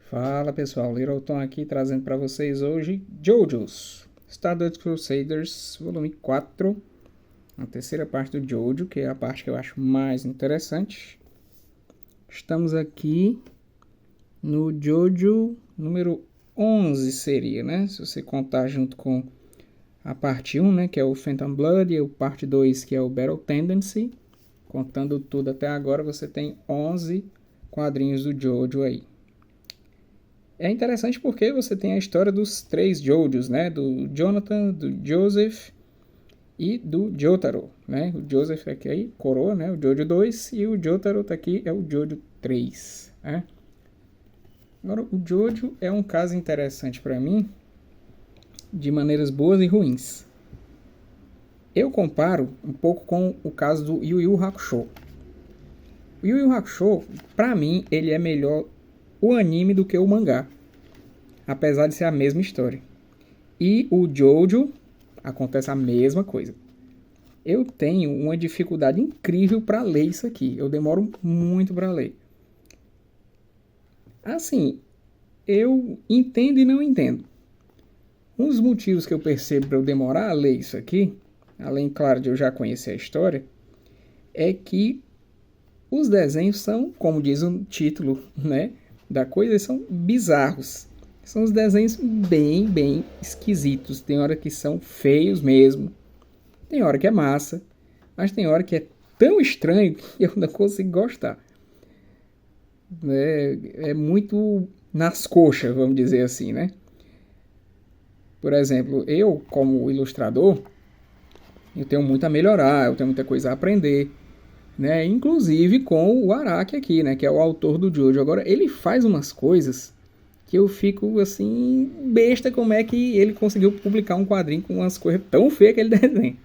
Fala pessoal, Littleton aqui trazendo para vocês hoje JoJo's Stardust Crusaders volume 4, a terceira parte do JoJo, que é a parte que eu acho mais interessante. Estamos aqui no JoJo número 11 seria, né? Se você contar junto com a parte 1, né, que é o Phantom Blood, e a parte 2, que é o Battle Tendency. Contando tudo até agora, você tem 11 quadrinhos do JoJo aí. É interessante porque você tem a história dos três JoJos, né? Do Jonathan, do Joseph e do Jotaro, né? O Joseph aqui aí, coroa, né? O JoJo 2 e o Jotaro tá aqui, é o JoJo 3, né? Agora, o JoJo é um caso interessante para mim, de maneiras boas e ruins. Eu comparo um pouco com o caso do Yu Yu Hakusho. O Yu Yu Hakusho, para mim, ele é melhor o anime do que o mangá, apesar de ser a mesma história. E o JoJo acontece a mesma coisa. Eu tenho uma dificuldade incrível para ler isso aqui. Eu demoro muito para ler. Assim, eu entendo e não entendo. Um dos motivos que eu percebo para eu demorar a ler isso aqui, além, claro, de eu já conhecer a história, é que os desenhos são, como diz o título, né, da coisa, são bizarros. São os desenhos bem esquisitos. Tem hora que são feios mesmo. Tem hora que é massa. Mas tem hora que é tão estranho que eu não consigo gostar. É muito nas coxas, vamos dizer assim, né? Por exemplo, eu, como ilustrador, eu tenho muito a melhorar, eu tenho muita coisa a aprender, né? Inclusive com o Araki aqui, né? Que é o autor do JoJo. Agora, ele faz umas coisas que eu fico, assim, besta como é que ele conseguiu publicar um quadrinho com umas coisas tão feias que ele desenha.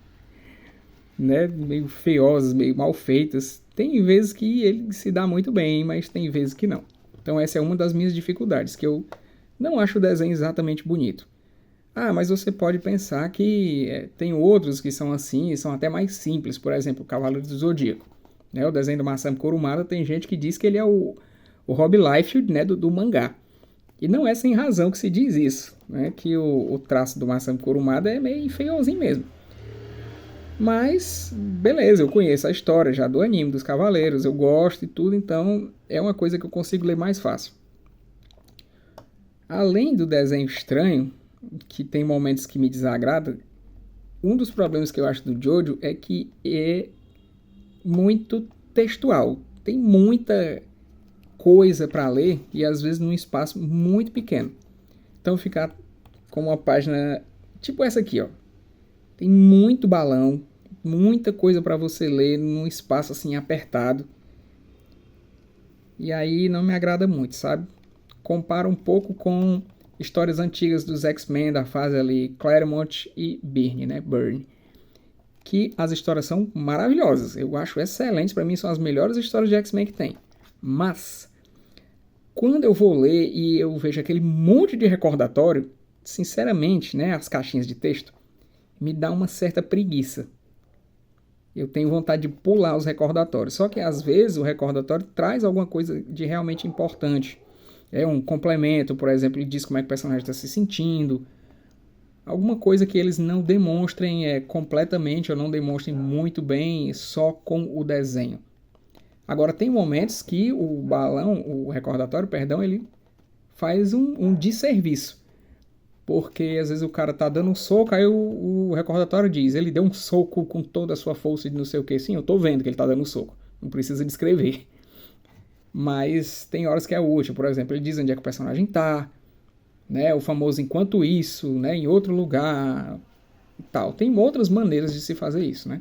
Né? Meio feiosas, meio mal feitas. Tem vezes que ele se dá muito bem, mas tem vezes que não. Então essa é uma das minhas dificuldades, que eu não acho o desenho exatamente bonito. Ah, mas você pode pensar que tem outros que são assim, e são até mais simples. Por exemplo, o Cavaleiro do Zodíaco. Né? O desenho do Masami Kurumada, tem gente que diz que ele é o Rob Liefeld, né, do mangá. E não é sem razão que se diz isso, né? Que o traço do Masami Kurumada é meio feiozinho mesmo. Mas, beleza, eu conheço a história já do anime, dos Cavaleiros, eu gosto e tudo, então é uma coisa que eu consigo ler mais fácil. Além do desenho estranho, que tem momentos que me desagradam, um dos problemas que eu acho do JoJo é que é muito textual. Tem muita coisa para ler e às vezes num espaço muito pequeno. Então ficar com uma página tipo essa aqui, ó. Tem muito balão, muita coisa para você ler num espaço assim apertado. E aí não me agrada muito, sabe? Compara um pouco com histórias antigas dos X-Men da fase ali Claremont e Byrne, né? Byrne. Que as histórias são maravilhosas. Eu acho excelentes, para mim são as melhores histórias de X-Men que tem. Mas quando eu vou ler e eu vejo aquele monte de recordatório, sinceramente, né, as caixinhas de texto, me dá uma certa preguiça. Eu tenho vontade de pular os recordatórios. Só que às vezes o recordatório traz alguma coisa de realmente importante. É um complemento, por exemplo, ele diz como é que o personagem está se sentindo. Alguma coisa que eles não demonstrem completamente ou não demonstrem muito bem só com o desenho. Agora, tem momentos que o balão, o recordatório, perdão, ele faz um desserviço. Porque às vezes o cara tá dando um soco, aí o recordatório diz, ele deu um soco com toda a sua força de não sei o que. Sim, eu tô vendo que ele tá dando um soco. Não precisa descrever. Mas tem horas que é útil. Por exemplo, ele diz onde é que o personagem tá, né? O famoso enquanto isso, né? Em outro lugar e tal. Tem outras maneiras de se fazer isso, né?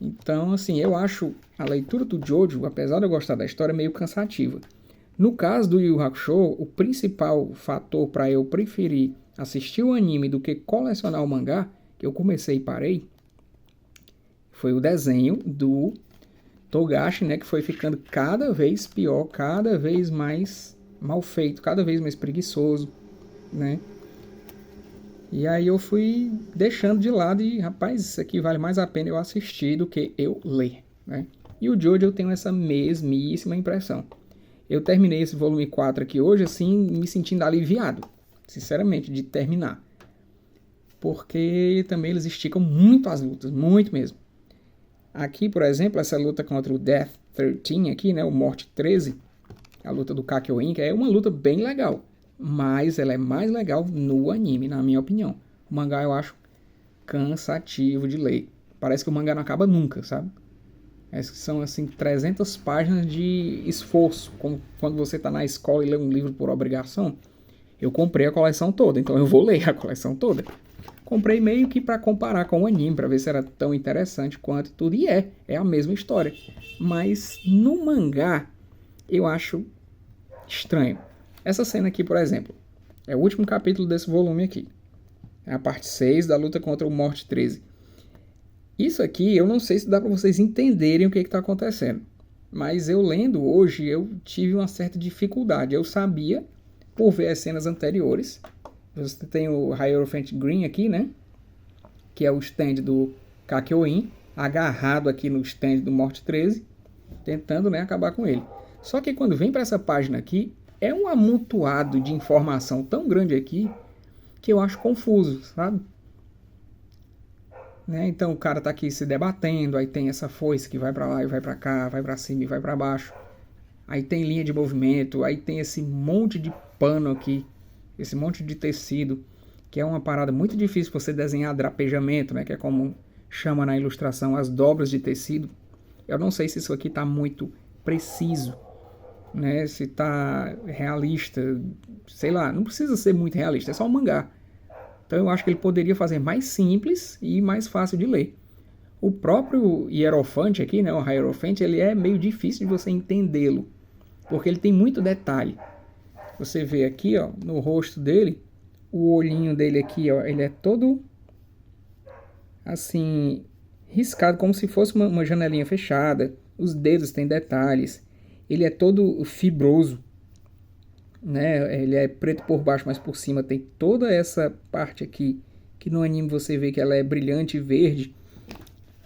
Então, assim, eu acho a leitura do JoJo, apesar de eu gostar da história, meio cansativa. No caso do Yu Yu Hakusho, o principal fator para eu preferir assistir o anime do que colecionar o mangá, que eu comecei e parei, foi o desenho do Togashi, né, que foi ficando cada vez pior, cada vez mais mal feito, cada vez mais preguiçoso, né? E aí eu fui deixando de lado e, rapaz, isso aqui vale mais a pena eu assistir do que eu ler, né? E o JoJo eu tenho essa mesmíssima impressão. Eu terminei esse volume 4 aqui hoje, assim, me sentindo aliviado, sinceramente, de terminar. Porque também eles esticam muito as lutas, muito mesmo. Aqui, por exemplo, essa luta contra o Death 13 aqui, né, o Morte 13, a luta do Kakyoin, que é uma luta bem legal, mas ela é mais legal no anime, na minha opinião. O mangá eu acho cansativo de ler. Parece que o mangá não acaba nunca, sabe? São assim 300 páginas de esforço, como quando você está na escola e lê um livro por obrigação. Eu comprei a coleção toda, então eu vou ler a coleção toda. Comprei meio que para comparar com o anime, para ver se era tão interessante quanto tudo. E é a mesma história. Mas no mangá, eu acho estranho. Essa cena aqui, por exemplo, é o último capítulo desse volume aqui. É a parte 6 da luta contra o Morte 13. Isso aqui, eu não sei se dá para vocês entenderem o que está acontecendo. Mas eu lendo hoje, eu tive uma certa dificuldade. Eu sabia, por ver as cenas anteriores. Você tem o Hierophant Green aqui, né? Que é o stand do Kakyoin, agarrado aqui no stand do Morte 13, tentando, né, acabar com ele. Só que quando vem para essa página aqui, é um amontoado de informação tão grande aqui que eu acho confuso, sabe? Né? Então o cara tá aqui se debatendo, aí tem essa foice que vai para lá e vai para cá, vai para cima e vai para baixo. Aí tem linha de movimento, aí tem esse monte de pano aqui, esse monte de tecido, que é uma parada muito difícil você desenhar drapejamento, né? Que é como chama na ilustração as dobras de tecido. Eu não sei se isso aqui está muito preciso, né? Se está realista, sei lá, não precisa ser muito realista, é só um mangá. Então eu acho que ele poderia fazer mais simples e mais fácil de ler. O próprio Hierofante aqui, né, o Hierophant, ele é meio difícil de você entendê-lo, porque ele tem muito detalhe. Você vê aqui, ó, no rosto dele, o olhinho dele aqui, ó, ele é todo assim riscado, como se fosse uma janelinha fechada. Os dedos têm detalhes. Ele é todo fibroso, né? Ele é preto por baixo, mas por cima tem toda essa parte aqui que no anime você vê que ela é brilhante e verde.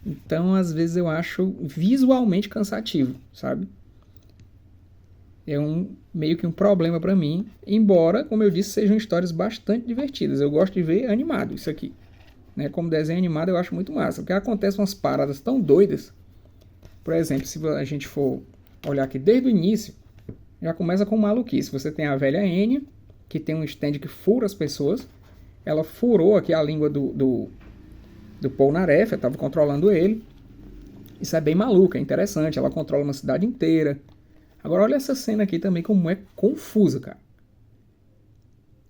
Então, às vezes eu acho visualmente cansativo, sabe? É meio que um problema pra mim, embora, como eu disse, sejam histórias bastante divertidas. Eu gosto de ver animado isso aqui, né? Como desenho animado eu acho muito massa, porque acontecem umas paradas tão doidas. Por exemplo, se a gente for olhar aqui desde o início, já começa com maluquice. Você tem a velha Enya, que tem um stand que fura as pessoas. Ela furou aqui a língua do Polnareff, eu estava controlando ele. Isso é bem maluco, é interessante. Ela controla uma cidade inteira. Agora olha essa cena aqui também, como é confusa, cara.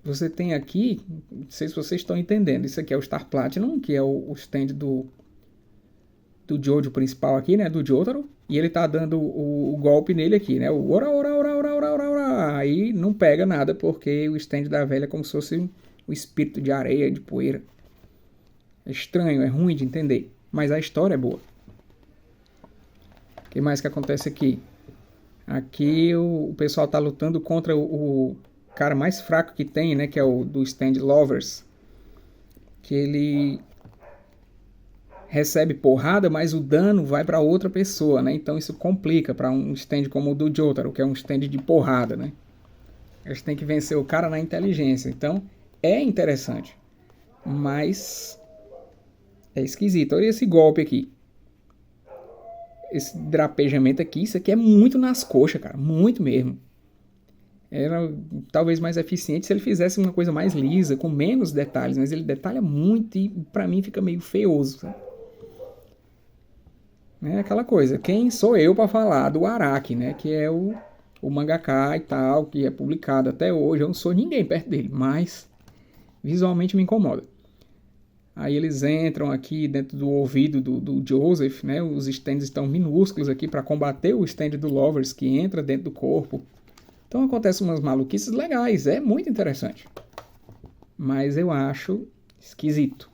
Você tem aqui, não sei se vocês estão entendendo, isso aqui é o Star Platinum, que é o stand do Jojo principal aqui, né, do Jotaro, e ele tá dando o golpe nele aqui, né, o ora, ora, ora, ora, ora, ora, ora, aí não pega nada, porque o stand da velha é como se fosse um espírito de areia, de poeira. É estranho, é ruim de entender, mas a história é boa. O que mais que acontece aqui? Aqui o pessoal tá lutando contra o cara mais fraco que tem, né, que é o do stand Lovers, que ele recebe porrada, mas o dano vai para outra pessoa, né? Então isso complica para um stand como o do Jotaro, que é um stand de porrada, né? A gente tem que vencer o cara na inteligência. Então é interessante, mas é esquisito. Olha esse golpe aqui. Esse drapejamento aqui, isso aqui é muito nas coxas, cara. Muito mesmo. Era talvez mais eficiente se ele fizesse uma coisa mais lisa, com menos detalhes, mas ele detalha muito e pra mim fica meio feioso, sabe? É aquela coisa, quem sou eu para falar do Araki, né? Que é o mangaka e tal, que é publicado até hoje. Eu não sou ninguém perto dele, mas visualmente me incomoda. Aí eles entram aqui dentro do ouvido do Joseph, né? Os stands estão minúsculos aqui para combater o stand do Lovers, que entra dentro do corpo. Então acontecem umas maluquices legais, é muito interessante. Mas eu acho esquisito.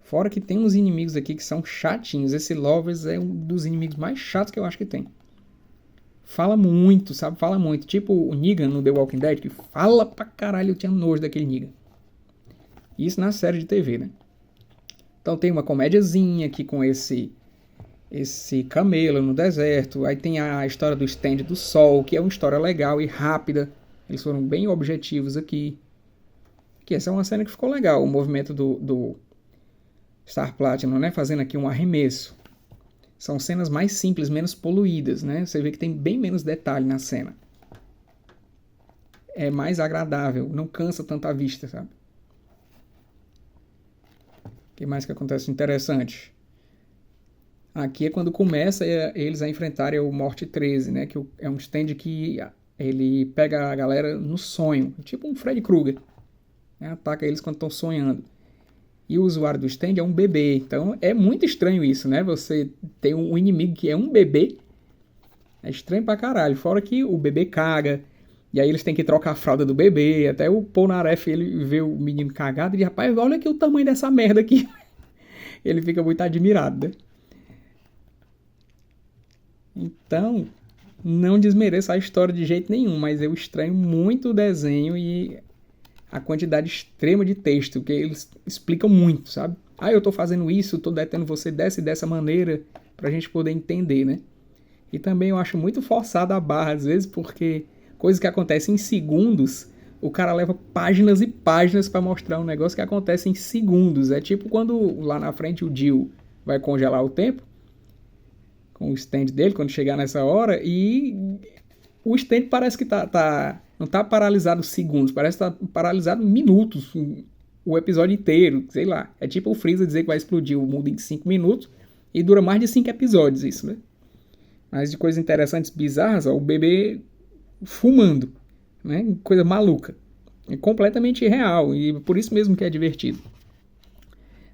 Fora que tem uns inimigos aqui que são chatinhos. Esse Lovers é um dos inimigos mais chatos que eu acho que tem. Fala muito, sabe? Fala muito. Tipo o Negan no The Walking Dead, que fala pra caralho. Eu tinha nojo daquele Negan. Isso na série de TV, né? Então tem uma comédiazinha aqui com esse esse camelo no deserto. Aí tem a história do stand do sol, que é uma história legal e rápida. Eles foram bem objetivos aqui. Que essa é uma cena que ficou legal, o movimento do Star Platinum, né? Fazendo aqui um arremesso. São cenas mais simples, menos poluídas, né? Você vê que tem bem menos detalhe na cena. É mais agradável, não cansa tanto a vista, sabe? O que mais que acontece interessante? Aqui é quando começa eles a enfrentarem o Morte 13, né? Que é um stand que ele pega a galera no sonho, tipo um Freddy Krueger, né? Ataca eles quando estão sonhando. E o usuário do stand é um bebê, então é muito estranho isso, né? Você tem um inimigo que é um bebê, é estranho pra caralho. Fora que o bebê caga, e aí eles têm que trocar a fralda do bebê, até o Polnareff, ele vê o menino cagado e diz, rapaz, olha aqui o tamanho dessa merda aqui. Ele fica muito admirado, né? Então, não desmereço a história de jeito nenhum, mas eu estranho muito o desenho e a quantidade extrema de texto, que eles explicam muito, sabe? Ah, eu tô fazendo isso, tô detendo você dessa e dessa maneira, pra gente poder entender, né? E também eu acho muito forçada a barra, às vezes, porque coisas que acontecem em segundos, o cara leva páginas e páginas pra mostrar um negócio que acontece em segundos. É tipo quando lá na frente o Jill vai congelar o tempo, com o stand dele, quando chegar nessa hora, e o stand parece que não tá paralisado segundos, parece que tá paralisado minutos, o episódio inteiro, sei lá. É tipo o Freeza dizer que vai explodir o mundo em 5 minutos e dura mais de 5 episódios isso, né? Mas de coisas interessantes, bizarras, ó, o bebê fumando, né? Coisa maluca. É completamente irreal e por isso mesmo que é divertido.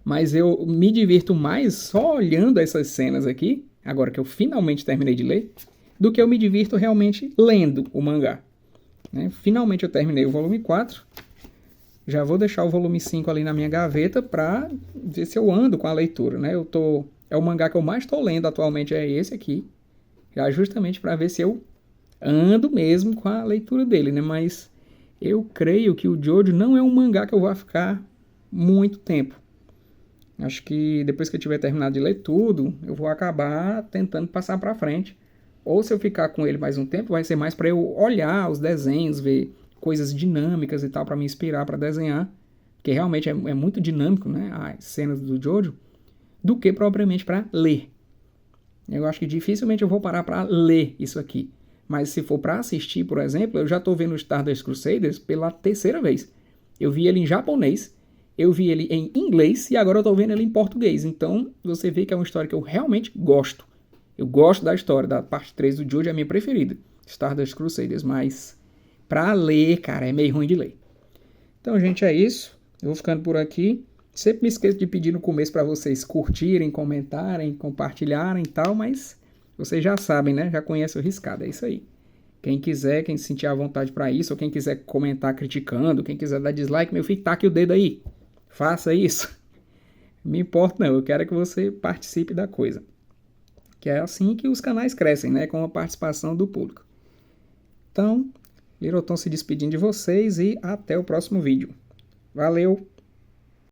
Mas eu me divirto mais só olhando essas cenas aqui, agora que eu finalmente terminei de ler, do que eu me divirto realmente lendo o mangá. Né? Finalmente eu terminei o volume 4. Já vou deixar o volume 5 ali na minha gaveta para ver se eu ando com a leitura. Né? É o mangá que eu mais estou lendo atualmente, é esse aqui. Já justamente para ver se eu ando mesmo com a leitura dele. Né? Mas eu creio que o Jojo não é um mangá que eu vou ficar muito tempo. Acho que depois que eu tiver terminado de ler tudo, eu vou acabar tentando passar para frente. Ou se eu ficar com ele mais um tempo, vai ser mais para eu olhar os desenhos, ver coisas dinâmicas e tal, para me inspirar para desenhar. Porque realmente é muito dinâmico, né, as cenas do Jojo, do que propriamente para ler. Eu acho que dificilmente eu vou parar para ler isso aqui. Mas se for para assistir, por exemplo, eu já estou vendo o Stardust Crusaders pela terceira vez. Eu vi ele em japonês, eu vi ele em inglês e agora eu estou vendo ele em português. Então você vê que é uma história que eu realmente gosto. Eu gosto da história, da parte 3 do Jojo é a minha preferida, Stardust Crusaders, mas pra ler, cara, é meio ruim de ler. Então, gente, é isso. Eu vou ficando por aqui. Sempre me esqueço de pedir no começo para vocês curtirem, comentarem, compartilharem e tal, mas vocês já sabem, né? Já conhecem o riscado, é isso aí. Quem quiser, quem se sentir à vontade para isso, ou quem quiser comentar criticando, quem quiser dar dislike, meu filho, taque o dedo aí. Faça isso. Não me importa não, eu quero que você participe da coisa. Que é assim que os canais crescem, né? Com a participação do público. Então, Liroton se despedindo de vocês e até o próximo vídeo. Valeu!